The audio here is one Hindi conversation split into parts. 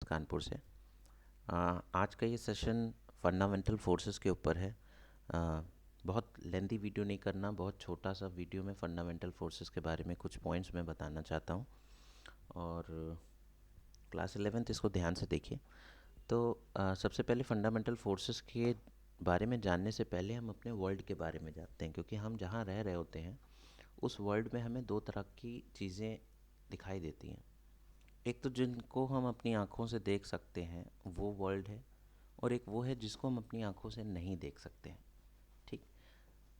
कानपुर से। आज का ये सेशन फंडामेंटल फोर्सेस के ऊपर है। बहुत लेंदी वीडियो नहीं करना, बहुत छोटा सा वीडियो में फंडामेंटल फोर्सेस के बारे में कुछ पॉइंट्स मैं बताना चाहता हूँ। और क्लास 11th इसको ध्यान से देखिए। तो सबसे पहले फंडामेंटल फोर्सेस के बारे में जानने से पहले हम अपने वर्ल्ड के बारे में जानते हैं, क्योंकि हम जहाँ रह रहे होते हैं उस वर्ल्ड में हमें दो तरह की चीज़ें दिखाई देती हैं। एक तो जिनको हम अपनी आँखों से देख सकते हैं वो वर्ल्ड है, और एक वो है जिसको हम अपनी आँखों से नहीं देख सकते हैं। ठीक,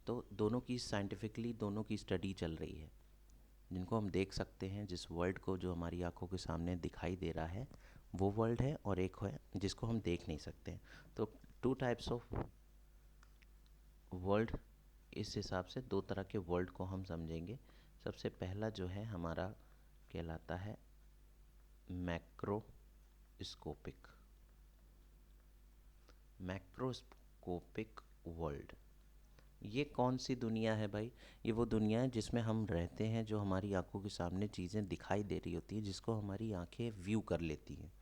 तो दोनों की साइंटिफिकली दोनों की स्टडी चल रही है। जिनको हम देख सकते हैं, जिस वर्ल्ड को जो हमारी आँखों के सामने दिखाई दे रहा है वो वर्ल्ड है, और एक है जिसको हम देख नहीं सकते हैं। तो टू टाइप्स ऑफ वर्ल्ड, इस हिसाब से दो तरह के वर्ल्ड को हम समझेंगे। सबसे पहला जो है हमारा कहलाता है मैक्रोस्कोपिक मैक्रोस्कोपिक वर्ल्ड। ये कौन सी दुनिया है भाई? ये वो दुनिया है जिसमें हम रहते हैं, जो हमारी आंखों के सामने चीज़ें दिखाई दे रही होती हैं, जिसको हमारी आंखें व्यू कर लेती हैं,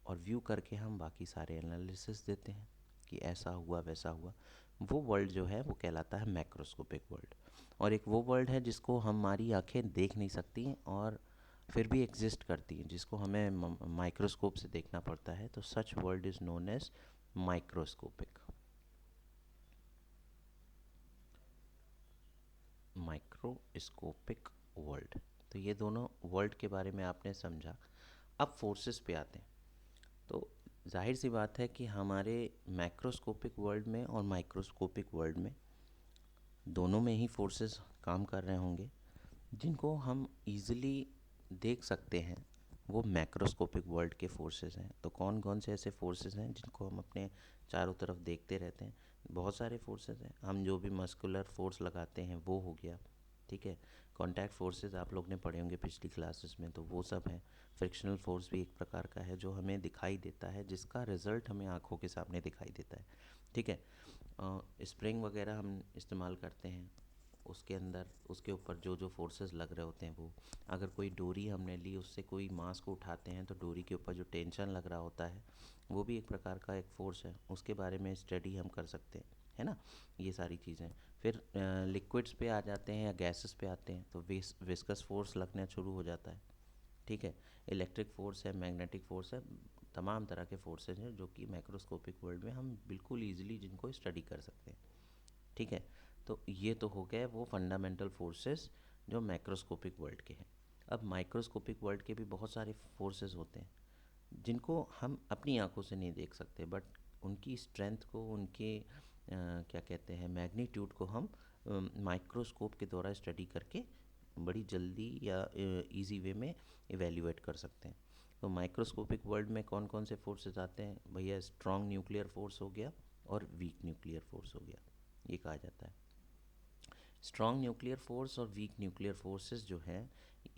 और व्यू करके हम बाकी सारे एनालिसिस देते हैं कि ऐसा हुआ वैसा हुआ। वो वर्ल्ड जो है वो कहलाता है मैक्रोस्कोपिक वर्ल्ड। और एक वो वर्ल्ड है जिसको हमारी आंखें देख नहीं सकती और फिर भी एग्जिस्ट करती हैं, जिसको हमें माइक्रोस्कोप से देखना पड़ता है। तो such world is known as microscopic microscopic world. तो ये दोनों वर्ल्ड के बारे में आपने समझा। अब फोर्सेस पे आते हैं। तो जाहिर सी बात है कि हमारे मैक्रोस्कोपिक वर्ल्ड में और माइक्रोस्कोपिक वर्ल्ड में दोनों में ही फोर्सेस काम कर रहे होंगे। जिनको हम इजीली देख सकते हैं वो मैक्रोस्कोपिक वर्ल्ड के फोर्सेस हैं। तो कौन कौन से ऐसे फोर्सेस हैं जिनको हम अपने चारों तरफ देखते रहते हैं? बहुत सारे फोर्सेस हैं। हम जो भी मस्कुलर फोर्स लगाते हैं वो हो गया, ठीक है। कॉन्टैक्ट फोर्सेस आप लोग ने पढ़े होंगे पिछली क्लासेस में, तो वो सब हैं। फ्रिक्शनल फोर्स भी एक प्रकार का है जो हमें दिखाई देता है, जिसका रिजल्ट हमें आँखों के सामने दिखाई देता है, ठीक है। स्प्रिंग वगैरह हम इस्तेमाल करते हैं, उसके अंदर उसके ऊपर जो जो फोर्सेस लग रहे होते हैं वो। अगर कोई डोरी हमने ली, उससे कोई मास को उठाते हैं, तो डोरी के ऊपर जो टेंशन लग रहा होता है वो भी एक प्रकार का एक फोर्स है। उसके बारे में स्टडी हम कर सकते हैं, है ना। ये सारी चीज़ें। फिर लिक्विड्स पे आ जाते हैं या गैसेस पे आते हैं, तो विस्कस फोर्स लगना शुरू हो जाता है, ठीक है। इलेक्ट्रिक फोर्स है, मैग्नेटिक फोर्स है, तमाम तरह के फोर्सेज हैं जो कि माइक्रोस्कोपिक वर्ल्ड में हम बिल्कुल ईजिली जिनको स्टडी कर सकते हैं, ठीक है। तो ये तो हो गए वो फंडामेंटल फोर्सेस जो मैक्रोस्कोपिक वर्ल्ड के हैं। अब माइक्रोस्कोपिक वर्ल्ड के भी बहुत सारे फोर्सेस होते हैं जिनको हम अपनी आंखों से नहीं देख सकते, बट उनकी स्ट्रेंथ को, उनके क्या कहते हैं, मैग्नीट्यूड को हम माइक्रोस्कोप के द्वारा स्टडी करके बड़ी जल्दी या इजी वे में इवेल्युएट कर सकते हैं। तो माइक्रोस्कोपिक वर्ल्ड में कौन कौन से फोर्सेस आते हैं भैया? स्ट्रॉन्ग न्यूक्लियर फोर्स हो गया और वीक न्यूक्लियर फोर्स हो गया, ये कहा जाता है। स्ट्रॉन्ग न्यूक्लियर फोर्स और वीक न्यूक्लियर फोर्सेस जो हैं,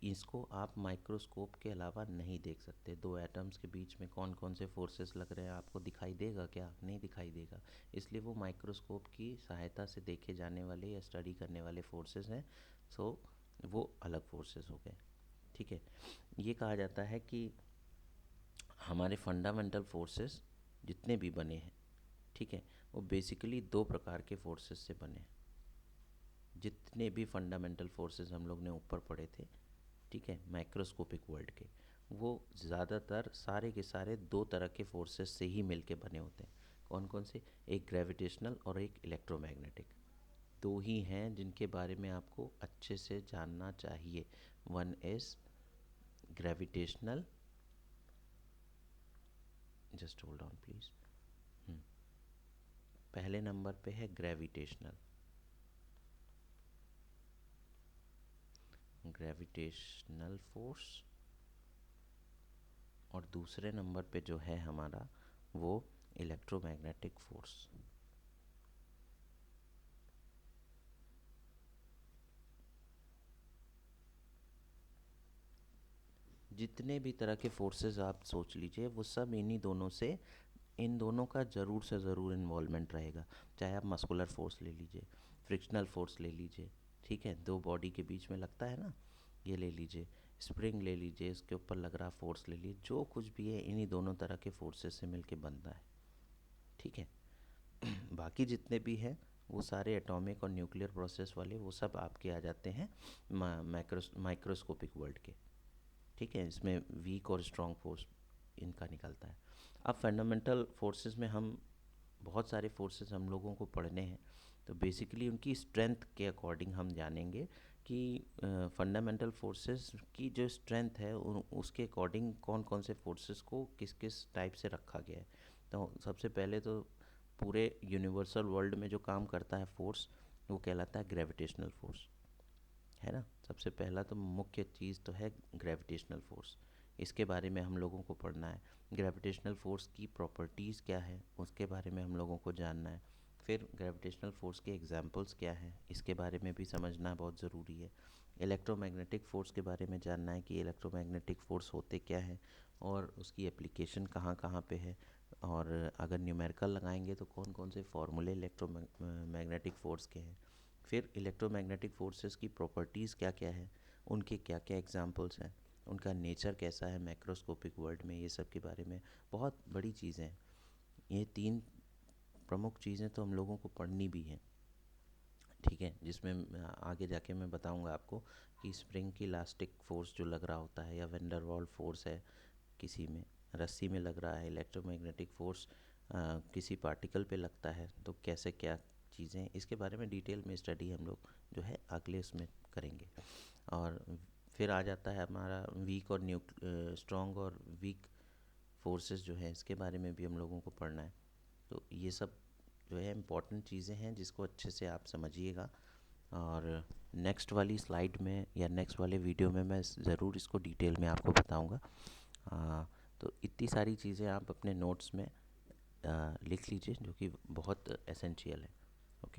इसको आप माइक्रोस्कोप के अलावा नहीं देख सकते। दो एटम्स के बीच में कौन कौन से फोर्सेस लग रहे हैं आपको दिखाई देगा क्या? नहीं दिखाई देगा। इसलिए वो माइक्रोस्कोप की सहायता से देखे जाने वाले या स्टडी करने वाले फोर्सेस हैं। सो वो अलग फोर्सेस हो गए, ठीक है। ये कहा जाता है कि हमारे फंडामेंटल फोर्सेस जितने भी बने हैं, ठीक है, वो बेसिकली दो प्रकार के फोर्सेस से बने हैं। जितने भी फंडामेंटल फोर्सेस हम लोग ने ऊपर पढ़े थे, ठीक है, माइक्रोस्कोपिक वर्ल्ड के, वो ज़्यादातर सारे के सारे दो तरह के फोर्सेस से ही मिलके बने होते हैं। कौन कौन से? एक ग्रेविटेशनल और एक इलेक्ट्रोमैग्नेटिक। दो ही हैं जिनके बारे में आपको अच्छे से जानना चाहिए। One is gravitational, just hold on please. पहले नंबर पे है ग्रेविटेशनल, ग्रेविटेशनल फोर्स, और दूसरे नंबर पे जो है हमारा वो इलेक्ट्रोमैग्नेटिक फोर्स। जितने भी तरह के फोर्सेस आप सोच लीजिए वो सब इन्हीं दोनों से, इन दोनों का ज़रूर से ज़रूर इन्वॉल्वमेंट रहेगा। चाहे आप मस्कुलर फोर्स ले लीजिए, फ्रिक्शनल फोर्स ले लीजिए, ठीक है, दो बॉडी के बीच में लगता है ना, ये ले लीजिए, स्प्रिंग ले लीजिए, इसके ऊपर लग रहा फोर्स ले लीजिए, जो कुछ भी है इन्हीं दोनों तरह के फोर्सेस से मिलके बनता है। ठीक है। बाकी जितने भी हैं वो सारे एटॉमिक और न्यूक्लियर प्रोसेस वाले, वो सब आपके आ जाते हैं माइक्रोस्कोपिक वर्ल्ड के। ठीक है, इसमें वीक और स्ट्रॉन्ग फोर्स इनका निकलता है। अब फंडामेंटल फोर्सेस में हम बहुत सारे फोर्सेस हम लोगों को पढ़ने हैं, तो बेसिकली उनकी स्ट्रेंथ के अकॉर्डिंग हम जानेंगे कि फंडामेंटल फोर्सेस की जो स्ट्रेंथ है उसके अकॉर्डिंग कौन कौन से फोर्सेस को किस किस टाइप से रखा गया है। तो सबसे पहले तो पूरे यूनिवर्सल वर्ल्ड में जो काम करता है फोर्स, वो कहलाता है ग्रेविटेशनल फोर्स, है ना। सबसे पहला तो मुख्य चीज़ तो है ग्रेविटेशनल फोर्स, इसके बारे में हम लोगों को पढ़ना है। ग्रेविटेशनल फोर्स की प्रॉपर्टीज़ क्या है उसके बारे में हम लोगों को जानना है। फिर ग्रेविटेशनल फोर्स के एग्जांपल्स क्या हैं इसके बारे में भी समझना बहुत ज़रूरी है। इलेक्ट्रोमैग्नेटिक फ़ोर्स के बारे में जानना है कि इलेक्ट्रोमैग्नेटिक फ़ोर्स होते क्या हैं और उसकी एप्लीकेशन कहाँ कहाँ पे है, और अगर न्यूमेरिकल लगाएंगे तो कौन कौन से फार्मूले इलेक्ट्रोमैग्नेटिक फ़ोर्स के हैं। फिर इलेक्ट्रोमैग्नेटिक फोर्सेस की प्रॉपर्टीज़ क्या क्या है, उनके क्या क्या एग्जांपल्स हैं, उनका नेचर कैसा है मैक्रोस्कोपिक वर्ल्ड में, ये सब के बारे में बहुत बड़ी चीज़ें हैं। ये तीन प्रमुख चीज़ें तो हम लोगों को पढ़नी भी हैं। ठीक है, जिसमें आगे जाके मैं बताऊंगा आपको कि स्प्रिंग की इलास्टिक फोर्स जो लग रहा होता है, या वेंडरवॉल फोर्स है किसी में रस्सी में लग रहा है, इलेक्ट्रोमैग्नेटिक फोर्स किसी पार्टिकल पे लगता है, तो कैसे क्या चीज़ें, इसके बारे में डिटेल में स्टडी हम लोग जो है अगले उसमें करेंगे। और फिर आ जाता है हमारा वीक और स्ट्रॉन्ग और वीक फोर्सेस जो है, इसके बारे में भी हम लोगों को पढ़ना है। तो ये सब जो है इम्पॉर्टेंट चीज़ें हैं जिसको अच्छे से आप समझिएगा। और नेक्स्ट वाली स्लाइड में या नेक्स्ट वाले वीडियो में मैं ज़रूर इसको डिटेल में आपको बताऊंगा। तो इतनी सारी चीज़ें आप अपने नोट्स में लिख लीजिए जो कि बहुत एसेंशियल है।